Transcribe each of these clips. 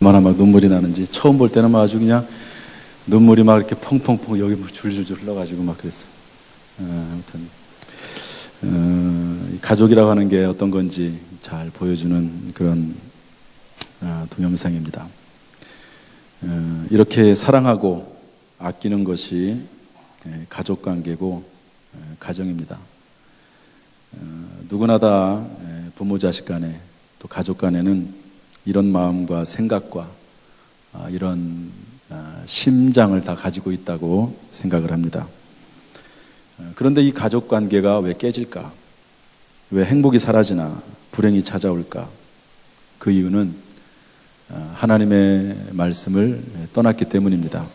얼마나 막 눈물이 나는지 처음 볼 때는 막 아주 그냥 눈물이 막 이렇게 펑펑펑 여기 줄줄줄 흘러가지고 막 그랬어요. 아무튼 가족이라고 하는 게 어떤 건지 잘 보여주는 그런 동영상입니다. 이렇게 사랑하고 아끼는 것이 가족관계고 가정입니다. 누구나 다 부모 자식 간에 또 가족 간에는 이런 마음과 생각과 이런 심장을 다 가지고 있다고 생각을 합니다. 그런데 이 가족 관계가 왜 깨질까? 왜 행복이 사라지나? 불행이 찾아올까? 그 이유는 하나님의 말씀을 떠났기 때문입니다.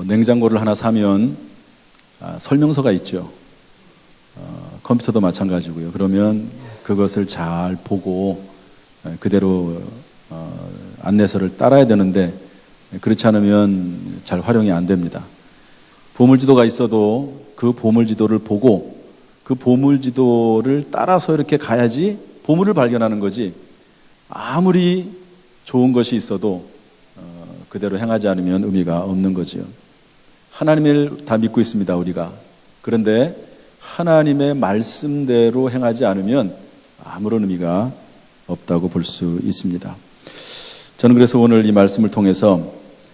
냉장고를 하나 사면 설명서가 있죠. 컴퓨터도 마찬가지고요. 그러면 그것을 잘 보고 그대로 안내서를 따라야 되는데 그렇지 않으면 잘 활용이 안 됩니다. 보물지도가 있어도 그 보물지도를 보고 그 보물지도를 따라서 이렇게 가야지 보물을 발견하는 거지, 아무리 좋은 것이 있어도 그대로 행하지 않으면 의미가 없는 거지요. 하나님을 다 믿고 있습니다, 우리가. 그런데 하나님의 말씀대로 행하지 않으면 아무런 의미가 없다고 볼 수 있습니다. 저는 그래서 오늘 이 말씀을 통해서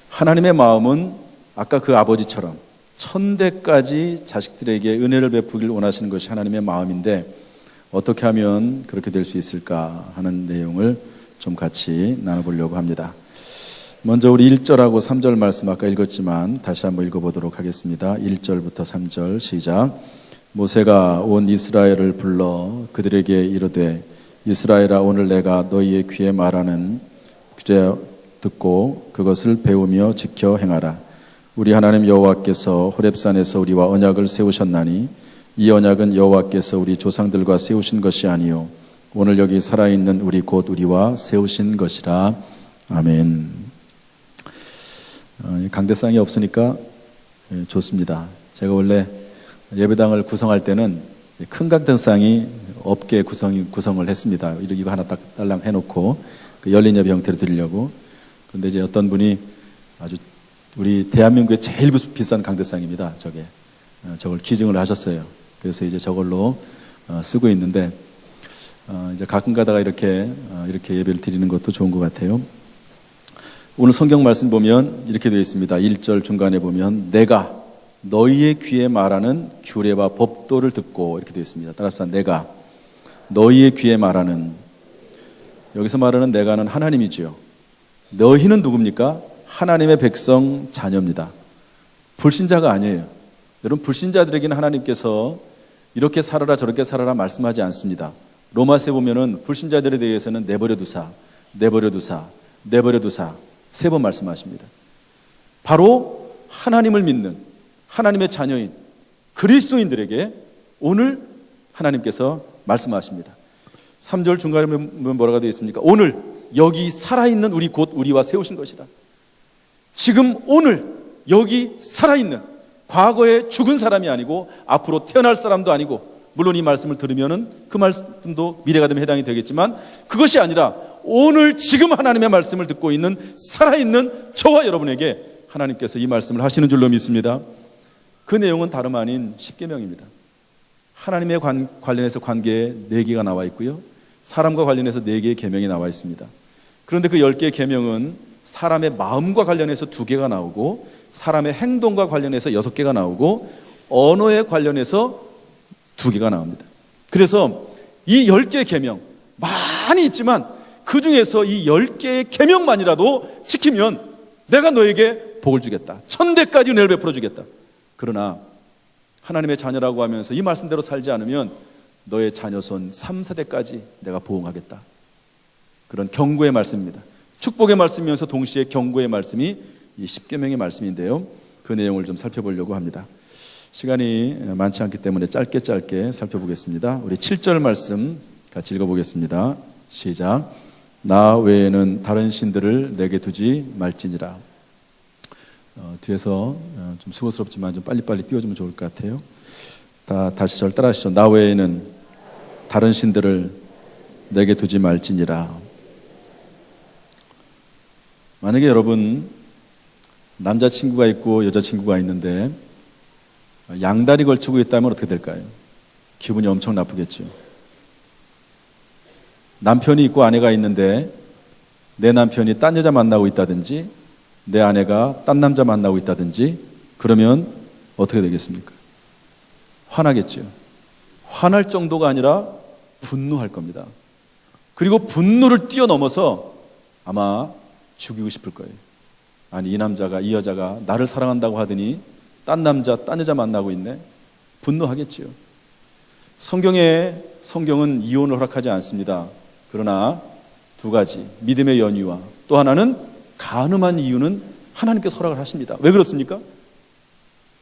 하나님의 마음은 아까 그 아버지처럼 천대까지 자식들에게 은혜를 베푸길 원하시는 것이 하나님의 마음인데 어떻게 하면 그렇게 될 수 있을까 하는 내용을 좀 같이 나눠보려고 합니다. 먼저 우리 1절하고 3절 말씀 아까 읽었지만 다시 한번 읽어보도록 하겠습니다. 1절부터 3절 시작. 모세가 온 이스라엘을 불러 그들에게 이르되 이스라엘아, 오늘 내가 너희의 귀에 말하는 규제 듣고 그것을 배우며 지켜 행하라. 우리 하나님 여호와께서 호렙산에서 우리와 언약을 세우셨나니 이 언약은 여호와께서 우리 조상들과 세우신 것이 아니요 오늘 여기 살아있는 우리 곧 우리와 세우신 것이라. 아멘. 강대상이 없으니까 좋습니다. 제가 원래 예배당을 구성할 때는 큰 강대상이 없게 구성을 했습니다. 이거 하나 딱 딸랑 해놓고 열린 예배 형태로 드리려고. 그런데 이제 어떤 분이 아주 우리 대한민국의 제일 비싼 강대상입니다. 저걸 기증을 하셨어요. 그래서 이제 저걸로 쓰고 있는데 이제 가끔 가다가 이렇게 예배를 드리는 것도 좋은 것 같아요. 오늘 성경 말씀 보면 이렇게 되어 있습니다. 1절 중간에 보면 내가 너희의 귀에 말하는 규례와 법도를 듣고 이렇게 되어 있습니다. 따라서 내가 너희의 귀에 말하는, 여기서 말하는 내가는 하나님이지요. 너희는 누굽니까? 하나님의 백성 자녀입니다. 불신자가 아니에요. 여러분, 불신자들에게는 하나님께서 이렇게 살아라 저렇게 살아라 말씀하지 않습니다. 로마서에 보면은 불신자들에 대해서는 내버려두사 3번 말씀하십니다. 바로 하나님을 믿는 하나님의 자녀인 그리스도인들에게 오늘 하나님께서 말씀하십니다. 3절 중간에 보면 뭐라고 되어 있습니까? 오늘 여기 살아있는 우리 곧 우리와 세우신 것이라. 지금 오늘 여기 살아있는, 과거에 죽은 사람이 아니고 앞으로 태어날 사람도 아니고, 물론 이 말씀을 들으면은 그 말씀도 미래가 되면 해당이 되겠지만 그것이 아니라 오늘 지금 하나님의 말씀을 듣고 있는 살아있는 저와 여러분에게 하나님께서 이 말씀을 하시는 줄로 믿습니다. 그 내용은 다름 아닌 십계명입니다. 하나님의 관련해서 관계에 4개가 나와 있고요, 사람과 관련해서 4개의 계명이 나와 있습니다. 그런데 그 10개의 계명은 사람의 마음과 관련해서 2개가 나오고, 사람의 행동과 관련해서 6개가 나오고, 언어에 관련해서 2개가 나옵니다. 그래서 이 10개의 계명 많이 있지만 그 중에서 이 10개의 계명만이라도 지키면 내가 너에게 복을 주겠다, 1000대까지 은혜를 베풀어 주겠다. 그러나 하나님의 자녀라고 하면서 이 말씀대로 살지 않으면 너의 자녀손 3, 4대까지 내가 보응하겠다. 그런 경고의 말씀입니다. 축복의 말씀이면서 동시에 경고의 말씀이 이 십계명의 말씀인데요, 그 내용을 좀 살펴보려고 합니다. 시간이 많지 않기 때문에 짧게 살펴보겠습니다. 우리 7절 말씀 같이 읽어보겠습니다. 시작. 나 외에는 다른 신들을 내게 두지 말지니라. 뒤에서 좀 수고스럽지만 좀 빨리빨리 띄워주면 좋을 것 같아요. 다시 절 따라하시죠. 나 외에는 다른 신들을 내게 두지 말지니라. 만약에 여러분 남자친구가 있고 여자친구가 있는데 양다리 걸치고 있다면 어떻게 될까요? 기분이 엄청 나쁘겠죠. 남편이 있고 아내가 있는데 내 남편이 딴 여자 만나고 있다든지 내 아내가 딴 남자 만나고 있다든지 그러면 어떻게 되겠습니까? 화나겠죠. 화날 정도가 아니라 분노할 겁니다. 그리고 분노를 뛰어넘어서 아마 죽이고 싶을 거예요. 아니, 이 남자가, 이 여자가 나를 사랑한다고 하더니 딴 남자, 딴 여자 만나고 있네. 분노하겠지요. 성경은 이혼을 허락하지 않습니다. 그러나 두 가지, 믿음의 연유와 또 하나는 간음한 이유는 하나님께서 허락을 하십니다. 왜 그렇습니까?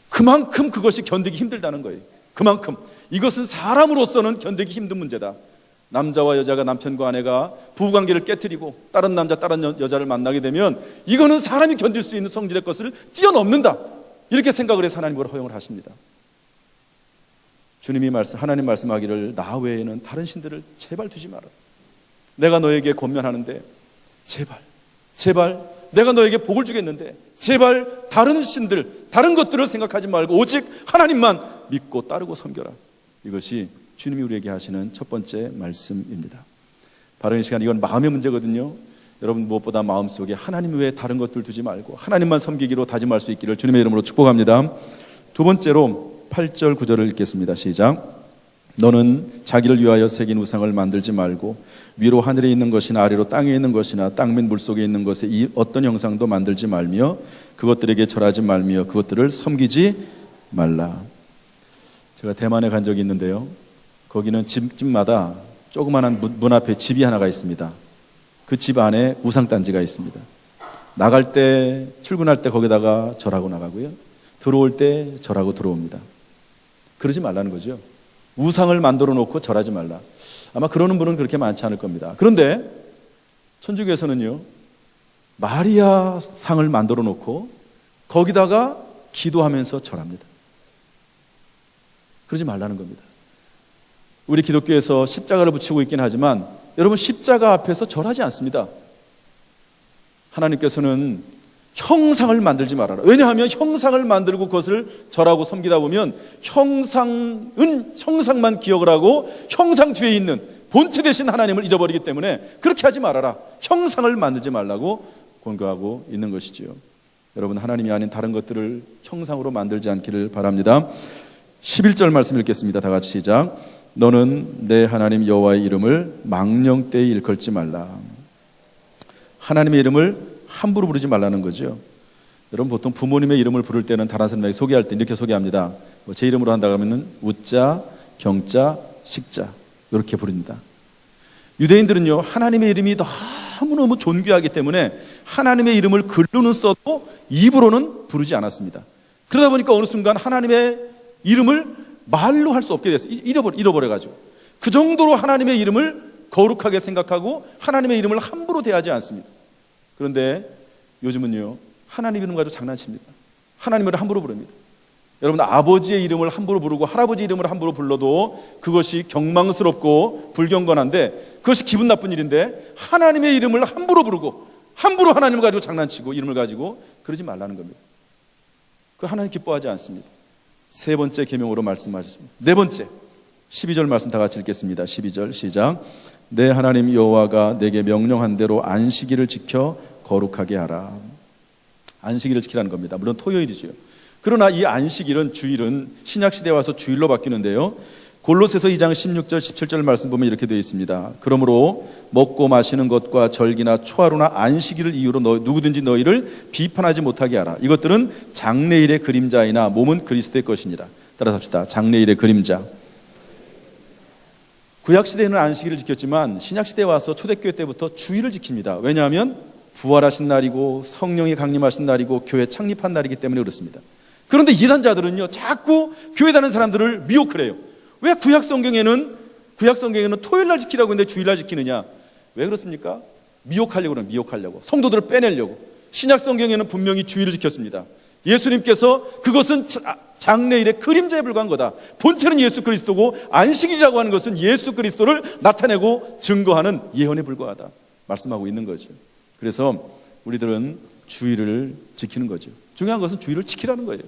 그만큼 그것이 견디기 힘들다는 거예요. 그만큼 이것은 사람으로서는 견디기 힘든 문제다. 남자와 여자가, 남편과 아내가 부부관계를 깨트리고 다른 남자, 다른 여자를 만나게 되면 이거는 사람이 견딜 수 있는 성질의 것을 뛰어넘는다. 이렇게 생각을 해서 하나님 그걸 허용을 하십니다. 하나님 말씀하기를 나 외에는 다른 신들을 제발 두지 마라. 내가 너에게 권면하는데 제발 내가 너에게 복을 주겠는데 제발 다른 신들, 다른 것들을 생각하지 말고 오직 하나님만 믿고 따르고 섬겨라. 이것이 주님이 우리에게 하시는 첫 번째 말씀입니다. 바로 이 시간 이건 마음의 문제거든요. 여러분 무엇보다 마음속에 하나님 외에 다른 것들 두지 말고 하나님만 섬기기로 다짐할 수 있기를 주님의 이름으로 축복합니다. 두 번째로 8절 9절을 읽겠습니다. 시작. 너는 자기를 위하여 새긴 우상을 만들지 말고 위로 하늘에 있는 것이나 아래로 땅에 있는 것이나 땅 및 물속에 있는 것에 이 어떤 형상도 만들지 말며 그것들에게 절하지 말며 그것들을 섬기지 말라. 제가 대만에 간 적이 있는데요. 거기는 집마다 조그마한 문 앞에 집이 하나가 있습니다. 그 집 안에 우상단지가 있습니다. 나갈 때, 출근할 때 거기다가 절하고 나가고요. 들어올 때 절하고 들어옵니다. 그러지 말라는 거죠. 우상을 만들어 놓고 절하지 말라. 아마 그러는 분은 그렇게 많지 않을 겁니다. 그런데 천주교에서는요, 마리아 상을 만들어 놓고 거기다가 기도하면서 절합니다. 그러지 말라는 겁니다. 우리 기독교에서 십자가를 붙이고 있긴 하지만 여러분 십자가 앞에서 절하지 않습니다. 하나님께서는 형상을 만들지 말아라. 왜냐하면 형상을 만들고 그것을 절하고 섬기다 보면 형상만 기억을 하고 형상 뒤에 있는 본체 되신 하나님을 잊어버리기 때문에 그렇게 하지 말아라. 형상을 만들지 말라고 권고하고 있는 것이지요. 여러분 하나님이 아닌 다른 것들을 형상으로 만들지 않기를 바랍니다. 11절 말씀 읽겠습니다. 다 같이 시작. 너는 내 하나님 여호와의 이름을 망령되이 일컬지 말라. 하나님의 이름을 함부로 부르지 말라는 거죠. 여러분 보통 부모님의 이름을 부를 때는 다른 사람에게 소개할 때 이렇게 소개합니다. 제 이름으로 한다 그러면 우자, 경자, 식자 이렇게 부릅니다. 유대인들은요 하나님의 이름이 너무너무 존귀하기 때문에 하나님의 이름을 글로는 써도 입으로는 부르지 않았습니다. 그러다 보니까 어느 순간 하나님의 이름을 말로 할 수 없게 됐어요. 잃어버려가지고 그 정도로 하나님의 이름을 거룩하게 생각하고 하나님의 이름을 함부로 대하지 않습니다. 그런데 요즘은요 하나님 이름 가지고 장난칩니다. 하나님을 함부로 부릅니다. 여러분 아버지의 이름을 함부로 부르고 할아버지 이름을 함부로 불러도 그것이 경망스럽고 불경건한데 그것이 기분 나쁜 일인데 하나님의 이름을 함부로 부르고 함부로 하나님을 가지고 장난치고 이름을 가지고 그러지 말라는 겁니다. 그 하나님 기뻐하지 않습니다. 세 번째 계명으로 말씀하셨습니다. 네 번째 12절 말씀 다 같이 읽겠습니다. 12절 시작. 내 하나님 여호와가 내게 명령한 대로 안식일을 지켜 거룩하게 하라. 안식일을 지키라는 겁니다. 물론 토요일이죠. 그러나 이 안식일은 주일은 신약시대에 와서 주일로 바뀌는데요. 골로새서 2장 16절 17절 말씀 보면 이렇게 되어 있습니다. 그러므로 먹고 마시는 것과 절기나 초하루나 안식일을 이유로 누구든지 너희를 비판하지 못하게 하라. 이것들은 장래일의 그림자이나 몸은 그리스도의 것이니라. 따라서 합시다. 장래일의 그림자. 구약시대에는 안식일을 지켰지만 신약시대에 와서 초대교회 때부터 주일을 지킵니다. 왜냐하면 부활하신 날이고 성령이 강림하신 날이고 교회 창립한 날이기 때문에 그렇습니다. 그런데 이단자들은요 자꾸 교회 다니는 사람들을 미혹을 해요. 왜 구약 성경에는 토요일날 지키라고 했는데 주일날 지키느냐? 왜 그렇습니까? 미혹하려고 성도들을 빼내려고. 신약 성경에는 분명히 주일을 지켰습니다. 예수님께서 그것은 장래일의 그림자에 불과한 거다. 본체는 예수 그리스도고 안식일이라고 하는 것은 예수 그리스도를 나타내고 증거하는 예언에 불과하다 말씀하고 있는 거죠. 그래서 우리들은 주의를 지키는 거죠. 중요한 것은 주의를 지키라는 거예요.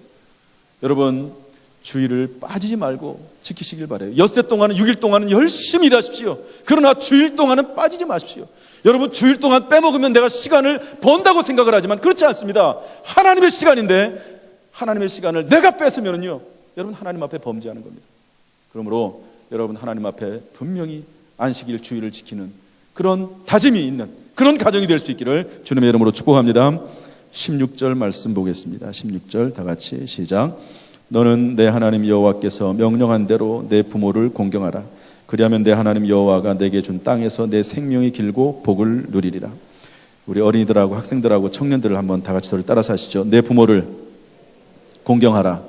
여러분, 주의를 빠지지 말고 지키시길 바라요. 엿새 동안은 6일 동안은 열심히 일하십시오. 그러나 주일 동안은 빠지지 마십시오. 여러분, 주일 동안 빼먹으면 내가 시간을 번다고 생각을 하지만 그렇지 않습니다. 하나님의 시간인데 하나님의 시간을 내가 뺏으면요, 여러분 하나님 앞에 범죄하는 겁니다. 그러므로 여러분 하나님 앞에 분명히 안식일 주일을 지키는 그런 다짐이 있는 그런 가정이 될 수 있기를 주님의 이름으로 축복합니다. 16절 말씀 보겠습니다. 16절 다 같이 시작. 너는 내 하나님 여호와께서 명령한 대로 내 부모를 공경하라. 그리하면 내 하나님 여호와가 내게 준 땅에서 내 생명이 길고 복을 누리리라. 우리 어린이들하고 학생들하고 청년들을 한번 다 같이 저를 따라서 하시죠. 내 부모를 공경하라.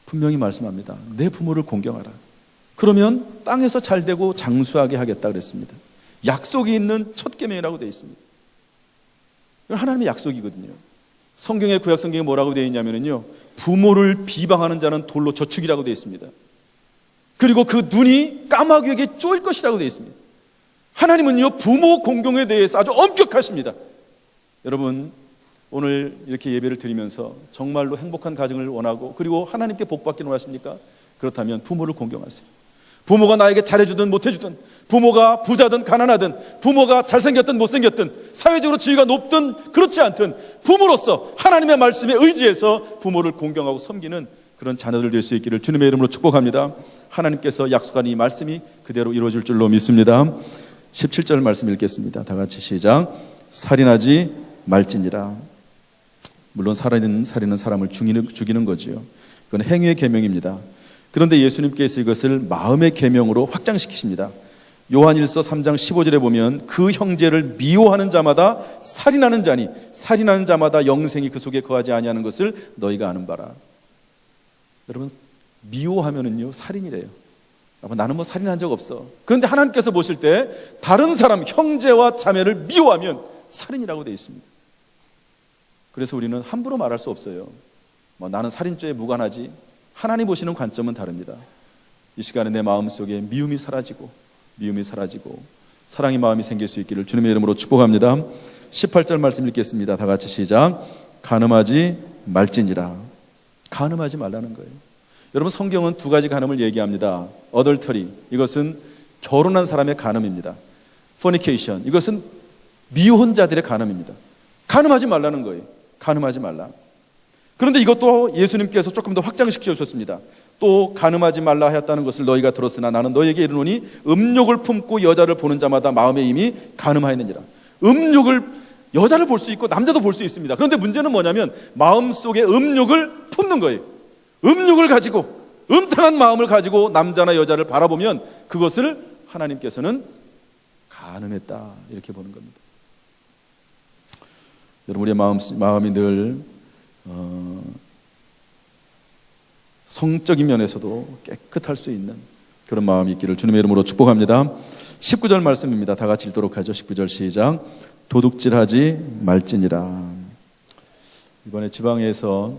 분명히 말씀합니다. 내 부모를 공경하라. 그러면 땅에서 잘되고 장수하게 하겠다 그랬습니다. 약속이 있는 첫 계명이라고 되어 있습니다. 이건 하나님의 약속이거든요. 성경의 구약 성경에 뭐라고 되어 있냐면요, 부모를 비방하는 자는 돌로 저축이라고 되어 있습니다. 그리고 그 눈이 까마귀에게 쪼일 것이라고 되어 있습니다. 하나님은요, 부모 공경에 대해서 아주 엄격하십니다. 여러분, 오늘 이렇게 예배를 드리면서 정말로 행복한 가정을 원하고 그리고 하나님께 복받기를 원하십니까? 그렇다면 부모를 공경하세요. 부모가 나에게 잘해주든 못해주든, 부모가 부자든 가난하든, 부모가 잘생겼든 못생겼든, 사회적으로 지위가 높든 그렇지 않든 부모로서 하나님의 말씀에 의지해서 부모를 공경하고 섬기는 그런 자녀들 될 수 있기를 주님의 이름으로 축복합니다. 하나님께서 약속한 이 말씀이 그대로 이루어질 줄로 믿습니다. 17절 말씀 읽겠습니다. 다 같이 시작. 살인하지 말지니라. 물론 살인은 사람을 죽이는 거지요. 이건 행위의 계명입니다. 그런데 예수님께서 이것을 마음의 계명으로 확장시키십니다. 요한일서 3장 15절에 보면 그 형제를 미워하는 자마다 살인하는 자니 살인하는 자마다 영생이 그 속에 거하지 아니하는 것을 너희가 아는 바라. 여러분, 미워하면은요 살인이래요. 나는 뭐 살인한 적 없어. 그런데 하나님께서 보실 때 다른 사람 형제와 자매를 미워하면 살인이라고 되어 있습니다. 그래서 우리는 함부로 말할 수 없어요. 나는 살인죄에 무관하지. 하나님 보시는 관점은 다릅니다. 이 시간에 내 마음속에 미움이 사라지고 사랑의 마음이 생길 수 있기를 주님의 이름으로 축복합니다. 18절 말씀 읽겠습니다. 다 같이 시작. 간음하지 말지니라. 간음하지 말라는 거예요. 여러분, 성경은 두 가지 간음을 얘기합니다. 어덜터리, 이것은 결혼한 사람의 간음입니다. fornication, 이것은 미혼자들의 간음입니다. 간음하지 말라는 거예요. 간음하지 말라. 그런데 이것도 예수님께서 조금 더 확장시켜 주셨습니다. 또 간음하지 말라 하였다는 것을 너희가 들었으나 나는 너희에게 이르노니 음욕을 품고 여자를 보는 자마다 마음에 이미 간음하였느니라. 음욕을 여자를 볼 수 있고 남자도 볼 수 있습니다. 그런데 문제는 뭐냐면 마음속에 음욕을 품는 거예요. 음욕을 가지고 음탕한 마음을 가지고 남자나 여자를 바라보면 그것을 하나님께서는 간음했다 이렇게 보는 겁니다. 여러분, 우리의 마음이 늘 성적인 면에서도 깨끗할 수 있는 그런 마음이 있기를 주님의 이름으로 축복합니다. 19절 말씀입니다. 다 같이 읽도록 하죠. 19절 시작. 도둑질하지 말지니라. 이번에 지방에서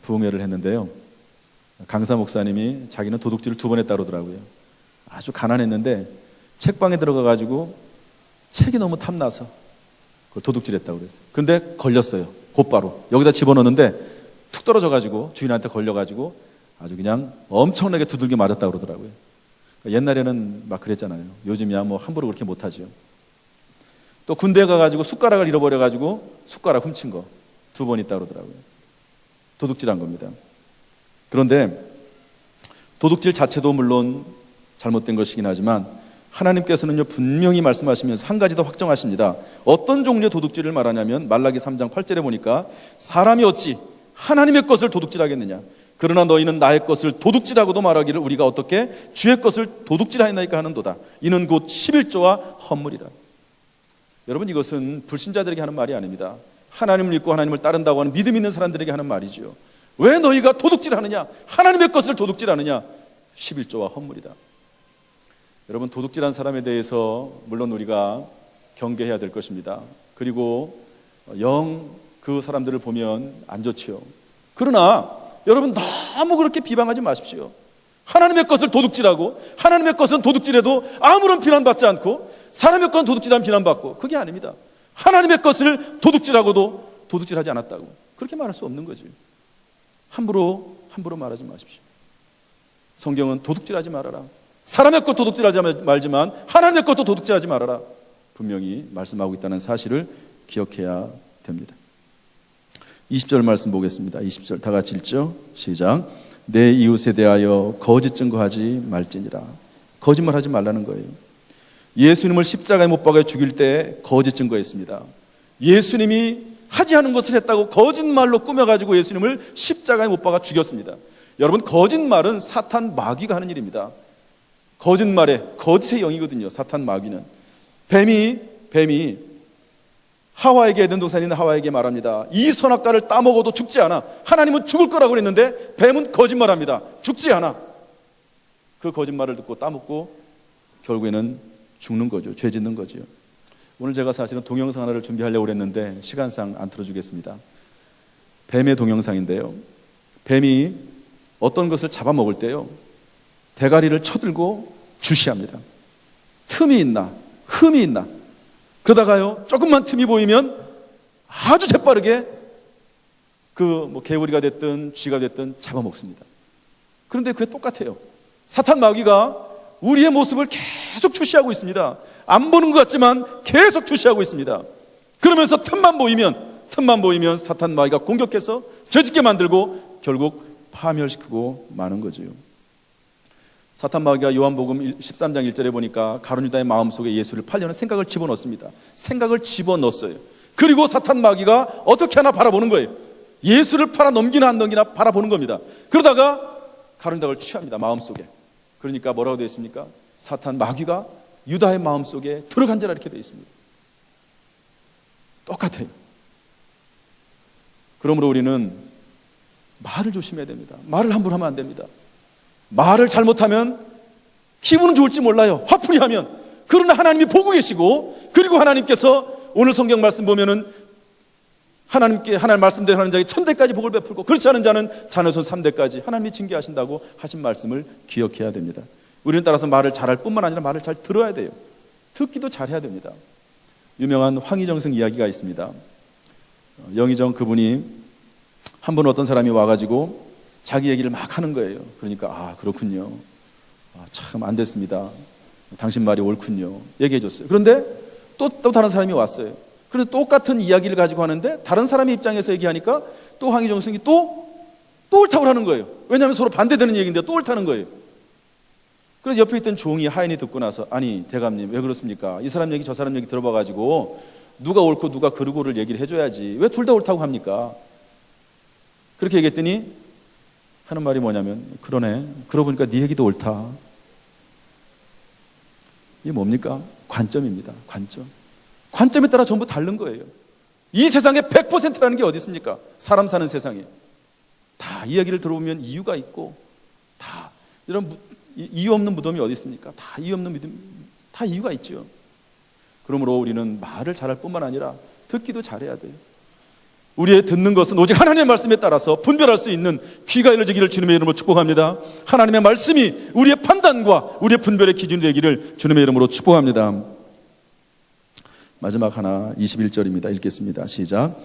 부흥회를 했는데요, 강사 목사님이 자기는 도둑질을 2번 했다고 그러더라고요. 아주 가난했는데 책방에 들어가가지고 책이 너무 탐나서 그걸 도둑질했다고 그랬어요. 그런데 걸렸어요. 곧바로 여기다 집어넣는데 툭 떨어져가지고 주인한테 걸려가지고 아주 그냥 엄청나게 두들겨 맞았다고 그러더라고요. 옛날에는 막 그랬잖아요. 요즘이야 뭐 함부로 그렇게 못하죠. 또 군대 가가지고 숟가락을 잃어버려가지고 숟가락 훔친 거 2번 있다고 그러더라고요. 도둑질한 겁니다. 그런데 도둑질 자체도 물론 잘못된 것이긴 하지만 하나님께서는요 분명히 말씀하시면서 한 가지 더 확정하십니다. 어떤 종류의 도둑질을 말하냐면 말라기 3장 8절에 보니까 사람이 어찌 하나님의 것을 도둑질하겠느냐, 그러나 너희는 나의 것을 도둑질하고도 말하기를 우리가 어떻게 주의 것을 도둑질하였나이까 하는도다. 이는 곧 11조와 헌물이라. 여러분, 이것은 불신자들에게 하는 말이 아닙니다. 하나님을 믿고 하나님을 따른다고 하는 믿음 있는 사람들에게 하는 말이지요. 왜 너희가 도둑질하느냐, 하나님의 것을 도둑질하느냐, 11조와 헌물이다. 여러분, 도둑질한 사람에 대해서 물론 우리가 경계해야 될 것입니다. 그리고 영 그 사람들을 보면 안 좋지요. 그러나 여러분, 너무 그렇게 비방하지 마십시오. 하나님의 것을 도둑질하고 하나님의 것은 도둑질해도 아무런 비난받지 않고 사람의 건 도둑질하면 비난받고, 그게 아닙니다. 하나님의 것을 도둑질하고도 도둑질하지 않았다고 그렇게 말할 수 없는 거죠. 함부로 말하지 마십시오. 성경은 도둑질하지 말아라, 사람의 것 도둑질하지 말지만 하나님의 것도 도둑질하지 말아라 분명히 말씀하고 있다는 사실을 기억해야 됩니다. 20절 말씀 보겠습니다. 20절 다 같이 읽죠. 시작. 내 이웃에 대하여 거짓 증거하지 말지니라. 거짓말하지 말라는 거예요. 예수님을 십자가에 못 박아 죽일 때 거짓 증거했습니다. 예수님이 하지 않은 것을 했다고 거짓말로 꾸며가지고 예수님을 십자가에 못 박아 죽였습니다. 여러분, 거짓말은 사탄 마귀가 하는 일입니다. 거짓말의 거짓의 영이거든요. 사탄 마귀는. 뱀이 하와에게, 에덴 동산에 있는 하와에게 말합니다. 이 선악과를 따먹어도 죽지 않아. 하나님은 죽을 거라고 그랬는데 뱀은 거짓말합니다. 죽지 않아. 그 거짓말을 듣고 따먹고 결국에는 죽는 거죠. 죄 짓는 거죠. 오늘 제가 사실은 동영상 하나를 준비하려고 그랬는데 시간상 안 틀어주겠습니다. 뱀의 동영상인데요. 뱀이 어떤 것을 잡아먹을 때요, 대가리를 쳐들고 주시합니다. 틈이 있나 흠이 있나, 그러다가요 조금만 틈이 보이면 아주 재빠르게 개구리가 됐든 쥐가 됐든 잡아먹습니다. 그런데 그게 똑같아요. 사탄 마귀가 우리의 모습을 계속 주시하고 있습니다. 안 보는 것 같지만 계속 주시하고 있습니다. 그러면서 틈만 보이면 사탄 마귀가 공격해서 죄짓게 만들고 결국 파멸시키고 마는 거죠. 사탄 마귀가 요한복음 13장 1절에 보니까 가룟 유다의 마음속에 예수를 팔려는 생각을 집어넣습니다. 생각을 집어넣었어요. 그리고 사탄 마귀가 어떻게 하나 바라보는 거예요. 예수를 팔아 넘기나 안 넘기나 바라보는 겁니다. 그러다가 가룟 유다를 취합니다. 마음속에. 그러니까 뭐라고 되어 있습니까? 사탄 마귀가 유다의 마음속에 들어간 자라 이렇게 되어 있습니다. 똑같아요. 그러므로 우리는 말을 조심해야 됩니다. 말을 함부로 하면 안 됩니다. 말을 잘못하면 기분은 좋을지 몰라요. 화풀이 하면. 그러나 하나님이 보고 계시고, 그리고 하나님께서 오늘 성경 말씀 보면은 하나님 말씀대로 하는 자에게 1000대까지 복을 베풀고 그렇지 않은 자는 자녀손 3대까지 하나님이 징계하신다고 하신 말씀을 기억해야 됩니다. 우리는 따라서 말을 잘할 뿐만 아니라 말을 잘 들어야 돼요. 듣기도 잘해야 됩니다. 유명한 황희정승 이야기가 있습니다. 영희정 그분이 한 번 어떤 사람이 와가지고 자기 얘기를 막 하는 거예요. 그러니까 그렇군요. 참 안 됐습니다. 당신 말이 옳군요. 얘기해 줬어요. 그런데 또 다른 사람이 왔어요. 그런데 똑같은 이야기를 가지고 하는데 다른 사람의 입장에서 얘기하니까 또 황희정 스승이 또 옳다고 하는 거예요. 왜냐하면 서로 반대되는 얘기인데 또 옳다는 거예요. 그래서 옆에 있던 종이 하인이 듣고 나서, 아니 대감님 왜 그렇습니까? 이 사람 얘기 저 사람 얘기 들어봐가지고 누가 옳고 누가 그르고를 얘기를 해줘야지 왜 둘 다 옳다고 합니까? 그렇게 얘기했더니 하는 말이 뭐냐면, 그러네, 그러고 보니까 네 얘기도 옳다. 이게 뭡니까? 관점입니다. 관점에 따라 전부 다른 거예요. 이 세상에 100%라는 게 어디 있습니까? 사람 사는 세상에 다 이야기를 들어보면 이유가 있고, 다 이런 이유 없는 무덤이 어디 있습니까? 다 이유 없는 믿음, 다 이유가 있죠. 그러므로 우리는 말을 잘할 뿐만 아니라 듣기도 잘해야 돼요. 우리의 듣는 것은 오직 하나님의 말씀에 따라서 분별할 수 있는 귀가 열려지기를 주님의 이름으로 축복합니다. 하나님의 말씀이 우리의 판단과 우리의 분별의 기준이 되기를 주님의 이름으로 축복합니다. 마지막 하나 21절입니다. 읽겠습니다. 시작.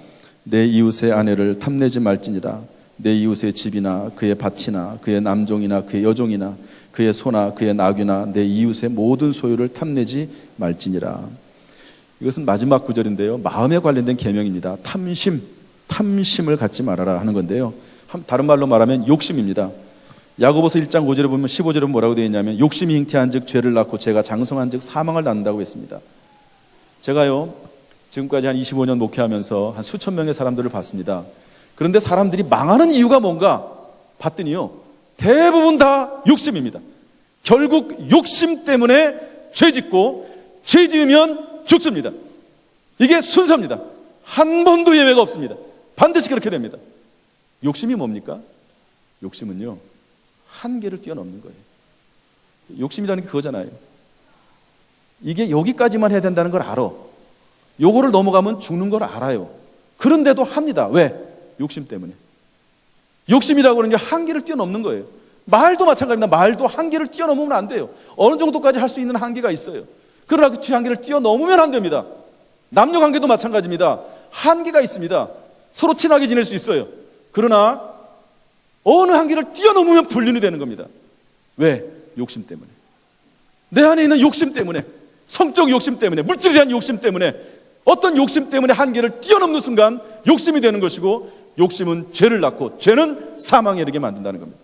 내 이웃의 아내를 탐내지 말지니라. 내 이웃의 집이나 그의 밭이나 그의 남종이나 그의 여종이나 그의 소나 그의 나귀나 내 이웃의 모든 소유를 탐내지 말지니라. 이것은 마지막 구절인데요, 마음에 관련된 계명입니다. 탐심을 갖지 말아라 하는 건데요, 다른 말로 말하면 욕심입니다. 야고보서 1장 5절에 보면 15절에 뭐라고 되어 있냐면, 욕심이 잉태한 즉 죄를 낳고 죄가 장성한 즉 사망을 낳는다고 했습니다. 제가요 지금까지 한 25년 목회하면서 한 수천 명의 사람들을 봤습니다. 그런데 사람들이 망하는 이유가 뭔가 봤더니요, 대부분 다 욕심입니다. 결국 욕심 때문에 죄 짓고, 죄 지으면 죽습니다. 이게 순서입니다. 한 번도 예외가 없습니다. 반드시 그렇게 됩니다. 욕심이 뭡니까? 욕심은요, 한계를 뛰어넘는 거예요. 욕심이라는 게 그거잖아요. 이게 여기까지만 해야 된다는 걸 알아. 요거를 넘어가면 죽는 걸 알아요. 그런데도 합니다. 왜? 욕심 때문에. 욕심이라고 하는 게 한계를 뛰어넘는 거예요. 말도 마찬가지입니다. 말도 한계를 뛰어넘으면 안 돼요. 어느 정도까지 할 수 있는 한계가 있어요. 그러나 그 한계를 뛰어넘으면 안 됩니다. 남녀 관계도 마찬가지입니다. 한계가 있습니다. 서로 친하게 지낼 수 있어요. 그러나 어느 한계를 뛰어넘으면 불륜이 되는 겁니다. 왜? 욕심 때문에. 내 안에 있는 욕심 때문에, 성적 욕심 때문에, 물질에 대한 욕심 때문에, 어떤 욕심 때문에 한계를 뛰어넘는 순간 욕심이 되는 것이고, 욕심은 죄를 낳고 죄는 사망에 이르게 만든다는 겁니다.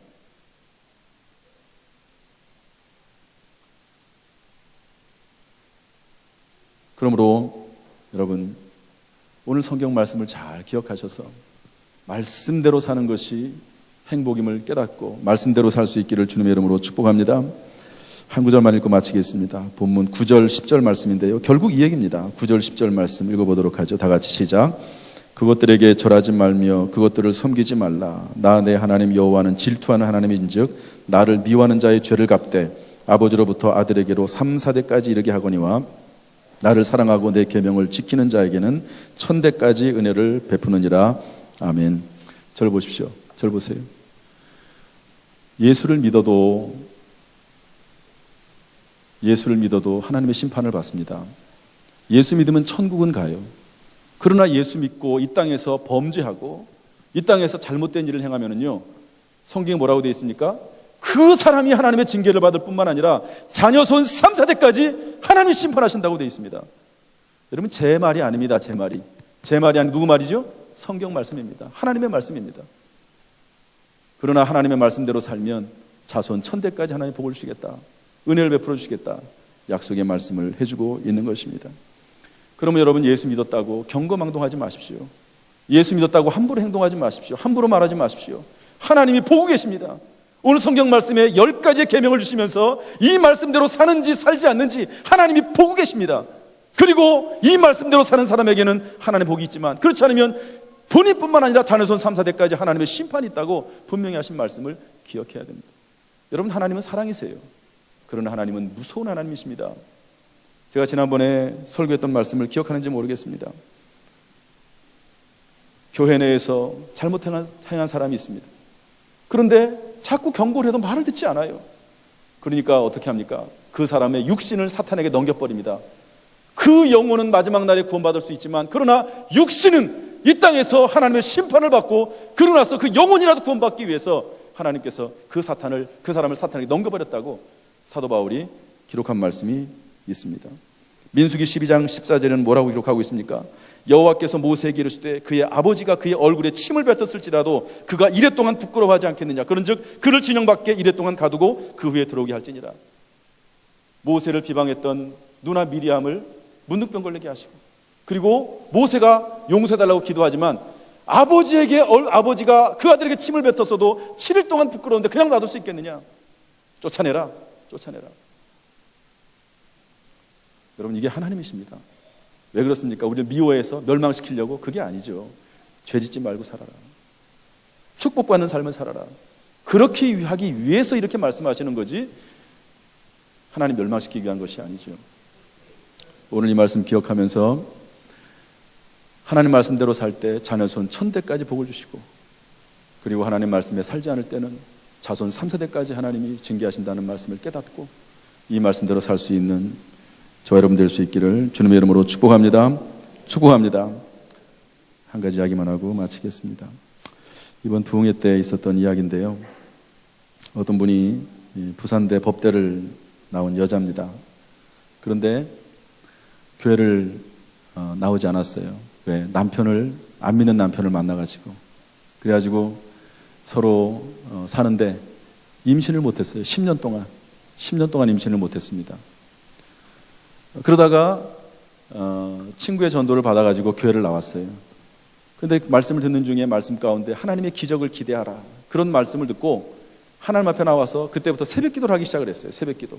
그러므로 여러분, 오늘 성경 말씀을 잘 기억하셔서 말씀대로 사는 것이 행복임을 깨닫고 말씀대로 살 수 있기를 주님의 이름으로 축복합니다. 한 구절만 읽고 마치겠습니다. 본문 9절 10절 말씀인데요, 결국 이 얘기입니다. 9절 10절 말씀 읽어보도록 하죠. 다 같이 시작. 그것들에게 절하지 말며 그것들을 섬기지 말라. 나 내 하나님 여호와는 질투하는 하나님인즉 나를 미워하는 자의 죄를 갚되 아버지로부터 아들에게로 3, 4대까지 이르게 하거니와 나를 사랑하고 내 계명을 지키는 자에게는 1000대까지 은혜를 베푸느니라. 아멘. 저를 보십시오. 저를 보세요. 예수를 믿어도 하나님의 심판을 받습니다. 예수 믿으면 천국은 가요. 그러나 예수 믿고 이 땅에서 범죄하고 이 땅에서 잘못된 일을 행하면은요, 성경에 뭐라고 되어 있습니까? 그 사람이 하나님의 징계를 받을 뿐만 아니라 자녀 손 3, 4대까지 하나님이 심판하신다고 되어 있습니다. 여러분, 제 말이 아닙니다. 제 말이 아니 누구 말이죠? 성경 말씀입니다. 하나님의 말씀입니다. 그러나 하나님의 말씀대로 살면 자손 1000대까지 하나님 복을 주시겠다, 은혜를 베풀어 주시겠다, 약속의 말씀을 해주고 있는 것입니다. 그러면 여러분, 예수 믿었다고 경거망동하지 마십시오. 예수 믿었다고 함부로 행동하지 마십시오. 함부로 말하지 마십시오. 하나님이 보고 계십니다. 오늘 성경 말씀에 10가지의 계명을 주시면서 이 말씀대로 사는지 살지 않는지 하나님이 보고 계십니다. 그리고 이 말씀대로 사는 사람에게는 하나님의 복이 있지만, 그렇지 않으면 본인뿐만 아니라 자녀손 3, 4대까지 하나님의 심판이 있다고 분명히 하신 말씀을 기억해야 됩니다. 여러분, 하나님은 사랑이세요. 그러나 하나님은 무서운 하나님이십니다. 제가 지난번에 설교했던 말씀을 기억하는지 모르겠습니다. 교회 내에서 잘못 행한 사람이 있습니다. 그런데 자꾸 경고를 해도 말을 듣지 않아요. 그러니까 어떻게 합니까? 그 사람의 육신을 사탄에게 넘겨버립니다. 그 영혼은 마지막 날에 구원받을 수 있지만, 그러나 육신은 이 땅에서 하나님의 심판을 받고, 그러고 나서 그 영혼이라도 구원받기 위해서 하나님께서 그 사람을 사탄에게 넘겨버렸다고 사도 바울이 기록한 말씀이 있습니다. 민수기 12장 14절에는 뭐라고 기록하고 있습니까? 여호와께서 모세에게 이르시되 그의 아버지가 그의 얼굴에 침을 뱉었을지라도 그가 이래 동안 부끄러워하지 않겠느냐. 그런즉 그를 진영 밖에 이래 동안 가두고 그 후에 들어오게 할지니라. 모세를 비방했던 누나 미리암을 문둥병 걸리게 하시고, 그리고 모세가 용서해달라고 기도하지만 아버지가 그 아들에게 침을 뱉었어도 7일 동안 부끄러운데 그냥 놔둘 수 있겠느냐. 쫓아내라. 여러분, 이게 하나님이십니다. 왜 그렇습니까? 우리를 미워해서 멸망시키려고? 그게 아니죠. 죄짓지 말고 살아라. 축복받는 삶을 살아라. 그렇게 하기 위해서 이렇게 말씀하시는 거지, 하나님 멸망시키기 위한 것이 아니죠. 오늘 이 말씀 기억하면서 하나님 말씀대로 살 때 자녀손 1000대까지 복을 주시고, 그리고 하나님 말씀에 살지 않을 때는 자손 3, 4대까지 하나님이 징계하신다는 말씀을 깨닫고 이 말씀대로 살 수 있는 저 여러분 될 수 있기를 주님의 이름으로 축복합니다. 한 가지 이야기만 하고 마치겠습니다. 이번 부흥회 때 있었던 이야기인데요, 어떤 분이 부산대 법대를 나온 여자입니다. 그런데 교회를 나오지 않았어요. 왜? 안 믿는 남편을 만나가지고, 그래가지고 서로 사는데 임신을 못했어요. 10년 동안 임신을 못했습니다. 그러다가 친구의 전도를 받아가지고 교회를 나왔어요. 그런데 말씀을 듣는 중에 말씀 가운데 하나님의 기적을 기대하라, 그런 말씀을 듣고 하나님 앞에 나와서 그때부터 새벽 기도를 하기 시작을 했어요. 새벽 기도.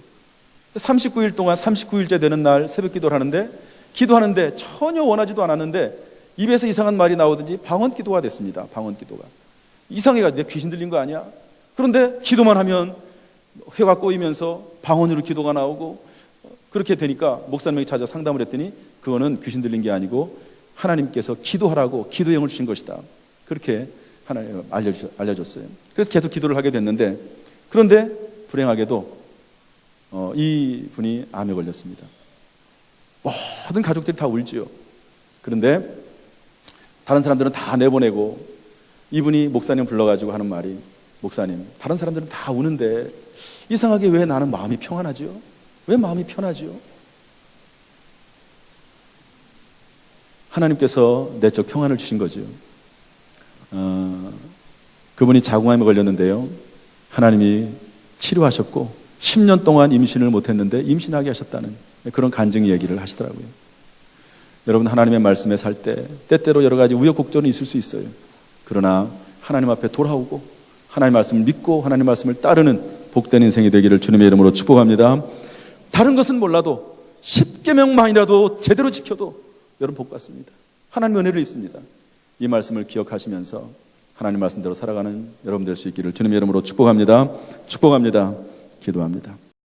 39일 동안 39일째 되는 날 새벽 기도를 기도하는데 전혀 원하지도 않았는데 입에서 이상한 말이 나오든지 방언 기도가 됐습니다. 방언 기도가 이상해가지고 귀신 들린 거 아니야? 그런데 기도만 하면 회가 꼬이면서 방언으로 기도가 나오고, 그렇게 되니까 목사님에게 찾아 상담을 했더니 그거는 귀신 들린 게 아니고 하나님께서 기도하라고 기도형을 주신 것이다. 그렇게 하나님 알려줬어요. 그래서 계속 기도를 하게 됐는데, 그런데 불행하게도 이 분이 암에 걸렸습니다. 모든 가족들이 다 울지요. 그런데 다른 사람들은 다 내보내고 이분이 목사님 불러가지고 하는 말이, 목사님, 다른 사람들은 다 우는데 이상하게 왜 나는 마음이 평안하죠? 왜 마음이 편하죠? 하나님께서 내적 평안을 주신 거죠. 그분이 자궁암에 걸렸는데요, 하나님이 치료하셨고 10년 동안 임신을 못했는데 임신하게 하셨다는 그런 간증 얘기를 하시더라고요. 여러분, 하나님의 말씀에 살 때 때때로 여러 가지 우여곡절은 있을 수 있어요. 그러나 하나님 앞에 돌아오고 하나님 말씀을 믿고 하나님 말씀을 따르는 복된 인생이 되기를 주님의 이름으로 축복합니다. 다른 것은 몰라도 10계명만이라도 제대로 지켜도 여러분 복 받습니다. 하나님의 은혜를 입습니다. 이 말씀을 기억하시면서 하나님 말씀대로 살아가는 여러분 될 수 있기를 주님의 이름으로 축복합니다. 축복합니다. 기도합니다.